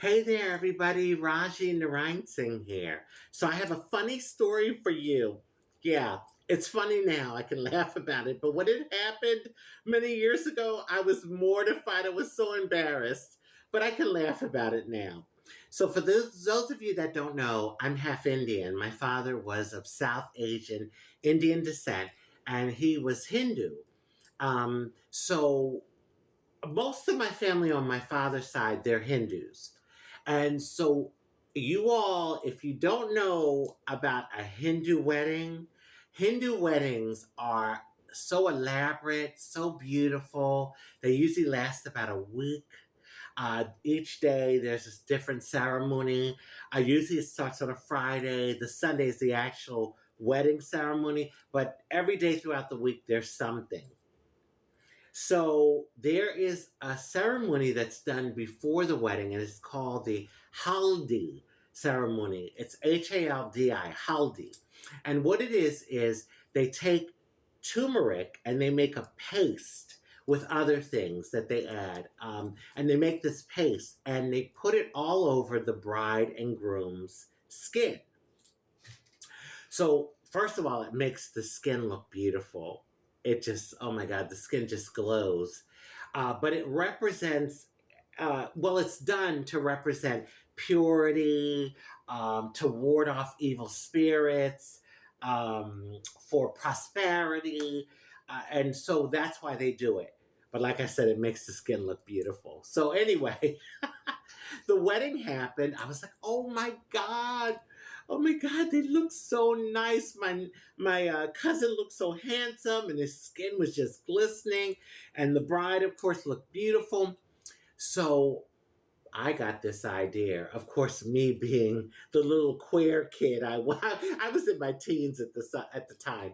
Hey there, everybody. Rajee Narinesingh here. So I have a funny story for you. Yeah, it's funny now. I can laugh about it. But when it happened many years ago, I was mortified. I was so embarrassed. But I can laugh about it now. So for those of you that don't know, I'm half Indian. My father was of South Asian Indian descent, and he was Hindu. So most of my family on my father's side, they're Hindus. And so, you all, if you don't know about a Hindu wedding, Hindu weddings are so elaborate, so beautiful. They usually last about a week. Each day there's this different ceremony. Usually it starts on a Friday. The Sunday is the actual wedding ceremony, but every day throughout the week there's something. So there is a ceremony that's done before the wedding, and it's called the haldi ceremony. It's Haldi, haldi. And what it is they take turmeric and they make a paste with other things that they add. And they make this paste and they put it all over the bride and groom's skin. So, first of all, it makes the skin look beautiful. It just, oh my God, the skin just glows. But it represents, well, it's done to represent purity, to ward off evil spirits, for prosperity. And so that's why they do it. But like I said, it makes the skin look beautiful. So, anyway, the wedding happened. I was like, oh my God. Oh my God, they look so nice. My cousin looked so handsome, and his skin was just glistening. And the bride, of course, looked beautiful. So I got this idea. Of course, me being the little queer kid, I was in my teens at the time.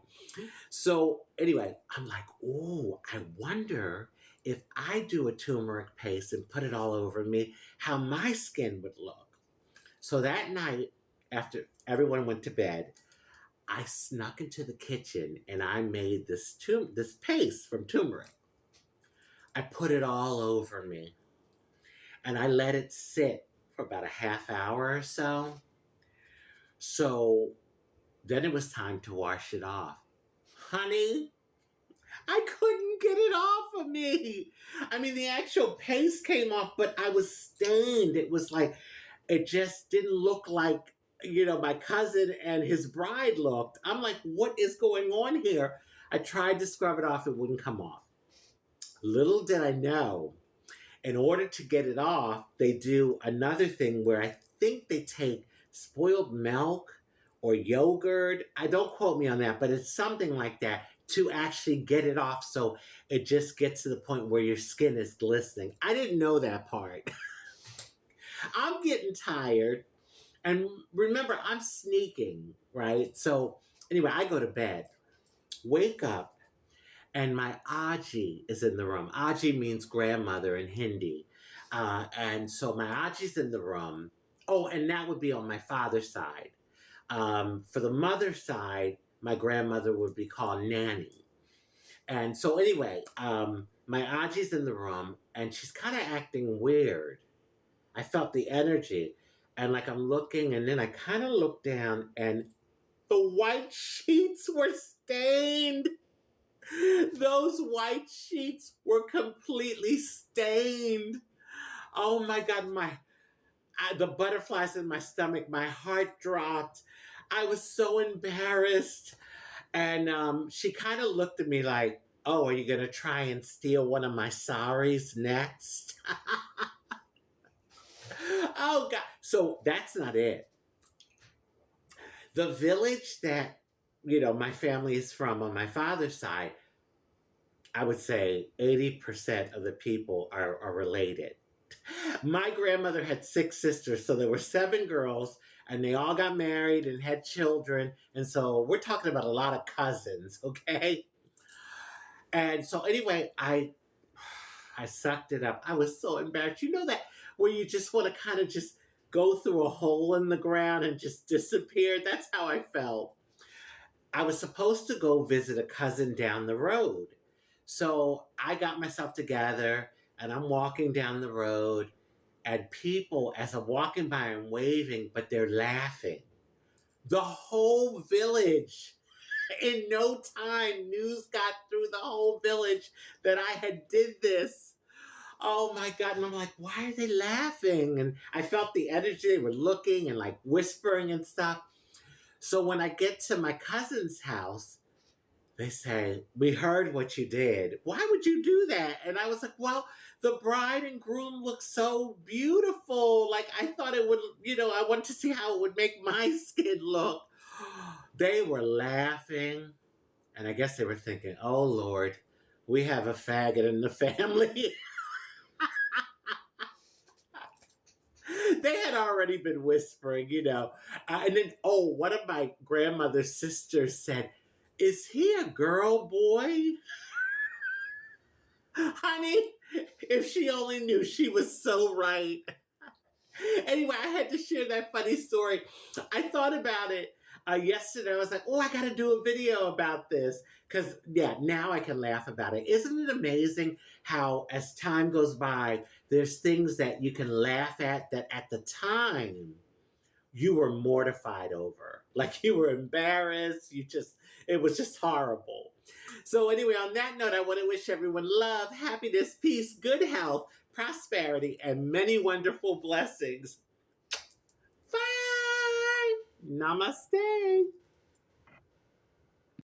So anyway, I'm like, oh, I wonder if I do a turmeric paste and put it all over me, how my skin would look. So that night, after everyone went to bed, I snuck into the kitchen and I made this paste from turmeric. I put it all over me and I let it sit for about a half hour or so. So then it was time to wash it off. Honey, I couldn't get it off of me. I mean, the actual paste came off, but I was stained. It was like, it just didn't look like, my cousin and his bride looked. I'm like, what is going on here? I tried to scrub it off, it wouldn't come off. Little did I know, in order to get it off, they do another thing where I think they take spoiled milk or yogurt. I don't quote me on that, but it's something like that to actually get it off so it just gets to the point where your skin is glistening. I didn't know that part. I'm getting tired. And remember, I'm sneaking, right? So anyway, I go to bed, wake up, and my Aajee is in the room. Aajee means grandmother in Hindi. And so my Aajee's in the room. Oh, and that would be on my father's side. For the mother's side, my grandmother would be called Nanny. And so anyway, my Aajee's in the room, and she's kind of acting weird. I felt the energy. And like I'm looking, and then I kind of looked down, and the white sheets were stained. Those white sheets were completely stained. Oh my God, the butterflies in my stomach, my heart dropped. I was so embarrassed. And she kind of looked at me like, oh, are you going to try and steal one of my saris next? Oh, God. So that's not it. The village that, my family is from on my father's side, I would say 80% of the people are related. My grandmother had six sisters, so there were seven girls, and they all got married and had children. And so we're talking about a lot of cousins, okay? And so anyway, I sucked it up. I was so embarrassed. You know that where you just want to kind of just go through a hole in the ground and just disappear? That's how I felt. I was supposed to go visit a cousin down the road. So I got myself together and I'm walking down the road and people, as I'm walking by and waving, but they're laughing. The whole village, in no time, news got through the whole village that I had did this. Oh my God. And I'm like, why are they laughing? And I felt the energy. They were looking and like whispering and stuff. So when I get to my cousin's house, they say, we heard what you did. Why would you do that? And I was like, well, the bride and groom look so beautiful. Like, I thought it would, I wanted to see how it would make my skin look. They were laughing. And I guess they were thinking, oh, Lord, we have a faggot in the family. They had already been whispering. And then, one of my grandmother's sisters said, is he a girl boy? Honey, if she only knew, she was so right. Anyway, I had to share that funny story. I thought about it yesterday. I was like, I got to do a video about this. Because, now I can laugh about it. Isn't it amazing how, as time goes by, there's things that you can laugh at that at the time you were mortified over. Like, you were embarrassed. It was just horrible. So anyway, on that note, I want to wish everyone love, happiness, peace, good health, prosperity, and many wonderful blessings. Bye! Namaste!